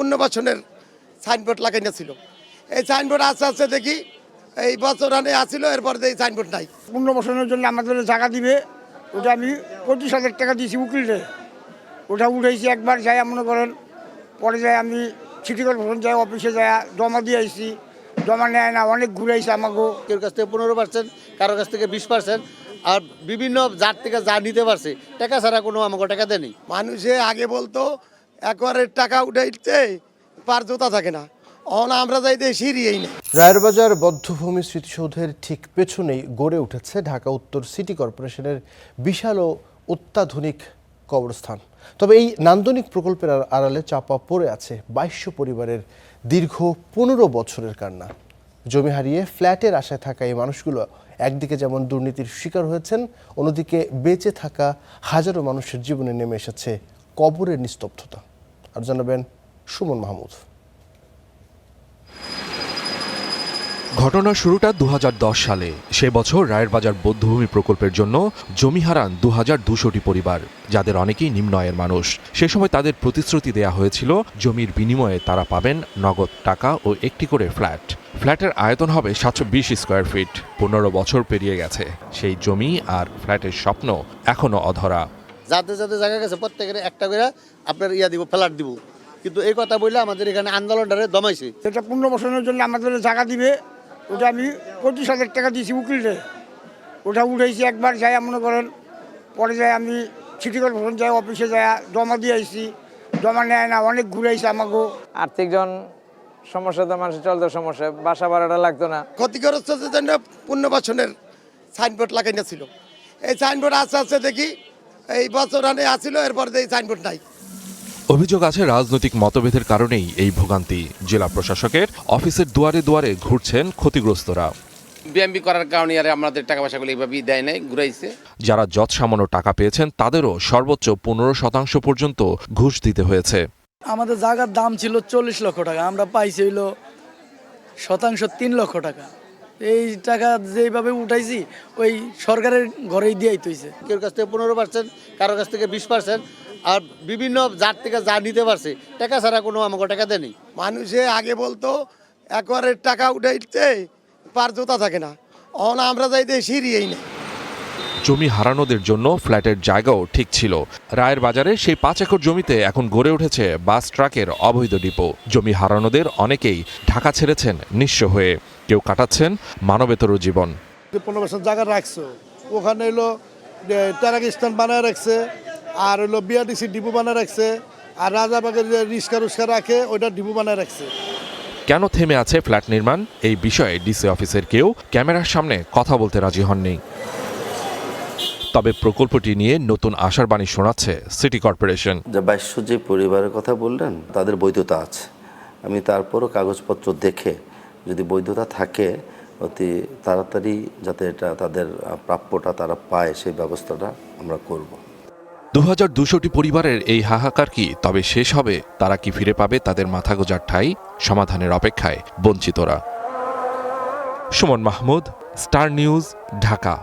পুনর্বাসনের সাইনবোর্ড লাগাইনা ছিল। এই সাইনবোর্ড আস্তে আস্তে দেখি এই বছর আনে আসছিল, এরপর এই সাইনবোর্ড নাই। পুনর্বাসনের জন্য আমাদের জায়গা দিবে, ওটা আমি 25,000 টাকা দিয়েছি উকিলে। ওটা উঠেছি একবার যাই মনে করেন, পরে যাই আমি সিটি কর্পোরেশন যাই অফিসে যাই জমা দিয়ে আইসি, জমা নেয় না, অনেক ঘুরে আইসি আমাকে। কেউ কাছ থেকে 15%, কারো কাছ থেকে 20%, আর বিভিন্ন জাত থেকে যা নিতে পারছে টাকা ছাড়া কোনো আমাকে টাকা দেয়নি। মানুষে আগে বলতো একবারে টাকা উঠাইতে পার জোতা থাকে না, আমরা যাইতে সিঁড়িয়েই না। রায়ের বাজার বধ্যভূমি স্মৃতিসৌধের ঠিক পেছনেই গড়ে উঠেছে ঢাকা উত্তর সিটি কর্পোরেশনের বিশাল ও অত্যাধুনিক কবরস্থান। তবে এই নান্দনিক প্রকল্পের আড়ালে চাপা পড়ে আছে 2200 পরিবারের দীর্ঘ 15 বছরের কান্না। জমি হারিয়ে ফ্ল্যাটের আশায় থাকা এই মানুষগুলো একদিকে যেমন দুর্নীতির শিকার হয়েছেন, অন্যদিকে বেঁচে থাকা হাজারো মানুষের জীবনে নেমে এসেছে কবরের নিস্তব্ধতা। আর জানাবেন সুমন মাহমুদ। ঘটনার শুরুটা 2010 সালে। সে বছর রায়ের বাজার বধ্যভূমি প্রকল্পের জন্য জমি হারান 2200টি পরিবার, যাদের অনেকেই নিম্ন আয়ের মানুষ। সে সময় তাদের প্রতিশ্রুতি দেয়া হয়েছিল জমির বিনিময়ে তারা পাবেন নগদ টাকা ও একটি করে ফ্ল্যাট। ফ্ল্যাটের আয়তন হবে 720 স্কয়ার ফিট। 15 বছর পেরিয়ে গেছে, সেই জমি আর ফ্ল্যাটের স্বপ্ন এখনো অধরা। যাতে যাতে জায়গা গেছে প্রত্যেকের একটা করে আপনার দিব, ফ্ল্যাট দিব, কিন্তু এই কথা বললে আমাদের এখানে আন্দোলনটারে দমাইছে। এটা পুনর্বাসনের জন্য আমাদের জায়গা দিবে, ওটা আমি 25,000 টাকা দিয়েছি উকিলে। ওটা উঠেছি একবার যাই মনে করেন, পরে যাই আমি সিটি কর্পোরেশন যাই অফিসে যাই জমা দিয়ে আইসি, জমা নেয় না, অনেক ঘুরে আইসি আমাকে। আর্থিক সমস্যাতে মানুষের চলতে সমস্যা, বাসা ভাড়াটা লাগতো না। ক্ষতিগ্রস্তদের জন্য পুনর্বাসনের সাইনবোর্ড লাগাইনা ছিল। এই সাইনবোর্ড আস্তে আস্তে দেখি এই বছর আনে আসছিল, এরপর এই সাইনবোর্ড নাই। অভিযোগ আছে রাজনৈতিক মতভেদের কারণেই এই ভোগান্তি। জেলা প্রশাসকের অফিসের দুয়ারে দুয়ারে ঘুরছেন ক্ষতিগ্রস্তরা। বিএমপি করার কারণে আর আমাদের টাকা পয়সাগুলো এইভাবেই দেয় নাই, ঘুরাইছে। যারা যৎসামান্য টাকা পেয়েছেন তাদেরও সর্বোচ্চ 15% পর্যন্ত ঘুষ দিতে হয়েছে। আমাদের জায়গার দাম ছিল 40 লক্ষ টাকা, আমরা পাইছি হইল শতাংশ 3 লক্ষ টাকা। এই টাকা যেভাবে উঠাইছি ওই সরকারের ঘরেই দিয়েই তৈছে। কেউ কাছ থেকে 15%, কারো কাছ থেকে 20%, আর বিভিন্ন জাত থেকে যা নিতে পারছে টাকা ছাড়া কোনো আমাকে টাকা দেয়নি। মানুষে আগে বলতো একবারে টাকা উঠাইতে পার জোতা থাকে না, আমরা যাইতে সিঁড়িয়েই না। জমি হারানোদের জন্য ফ্ল্যাটের জায়গাও ঠিক ছিল। রায়ের বাজারে সেই 5 একর জমিতে এখন গড়ে উঠেছে বাস ট্রাকের অবৈধ ডিপো। জমি হারানোদের অনেকেই ঢাকা ছেড়েছেন নিঃস্ব হয়ে, কেউ কাটাচ্ছেন মানবেতর জীবন। 15 জায়গা রাখছো, ওখানে হলো ট্রাক স্ট্যান্ড বানায় রাখছে, আর হলো বিআরটিসি ডিপো বানায় রাখছে, আর রাজাবাগের যে রিস্কা রাখে ওইটা ডিপো বানায় রাখছে। কেন থেমে আছে ফ্ল্যাট নির্মাণ, এই বিষয়ে ডিসি অফিসের কেউ ক্যামেরার সামনে কথা বলতে রাজি হননি। তবে প্রকল্পটি নিয়ে নতুন আশার বাণী শোনাচ্ছে সিটি কর্পোরেশন। 2200 যে পরিবারের কথা বললেন তাদের বৈধতা আছে, আমি তারপরও কাগজপত্র দেখে যদি বৈধতা থাকে অতি তাড়াতাড়ি যাতে এটা তাদের প্রাপ্যটা তারা পায় সেই ব্যবস্থাটা আমরা করব। 2200টি পরিবারের এই হাহাকার কি তবে শেষ হবে? তারা কি ফিরে পাবে তাদের মাথা গোঁজার ঠাঁই? সমাধানের অপেক্ষায় বঞ্চিতরা। Suman Mahmud, star news, Dhaka.